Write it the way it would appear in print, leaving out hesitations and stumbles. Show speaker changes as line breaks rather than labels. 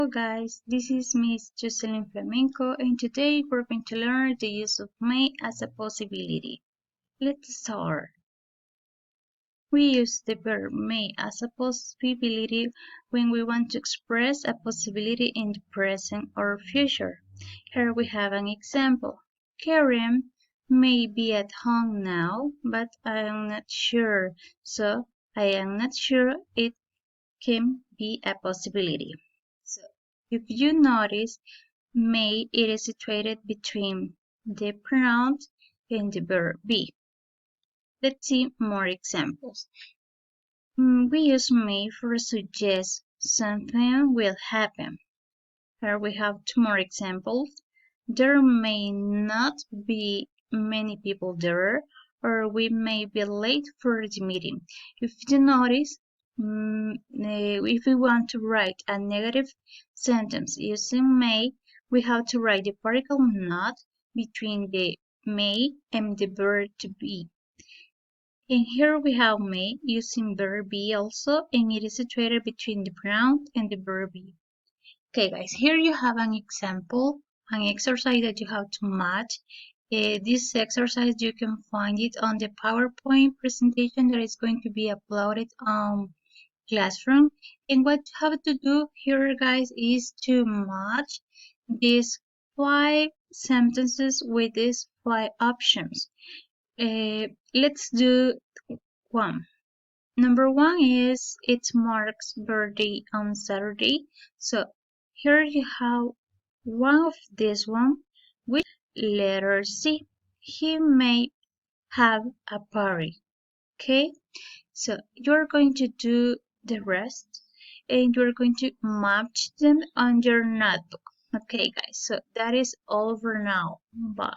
Hello guys, this is Miss Jocelyn Flamenco and today we're going to learn the use of may as a possibility. Let's start. We use the verb may as a possibility when we want to express a possibility in the present or future. Here we have an example. Karen may be at home now, but I am not sure, so I am not sure it can be a possibility. So, if you notice, may it is situated between the pronoun and the verb be. Let's see more examples. We use may for suggest something will happen. Here we have two more examples. There may not be many people there, or we may be late for the meeting. If you notice, if we want to write a negative sentence using may, we have to write the particle not between the may and the verb to be. And here we have may using verb be also, and it is situated between the pronoun and the verb be. Okay, guys, here you have an example, an exercise that you have to match. This exercise, you can find it on the PowerPoint presentation that is going to be uploaded on Classroom. And what you have to do here, guys, is to match these 5 sentences with these 5 options. Let's do one. Number 1 is it's Mark's birthday on Saturday. So here you have one of this one with letter C. He may have a party. Okay, so you're going to do the rest and you're going to match them on your notebook. Okay, guys, so that is all for now. Bye.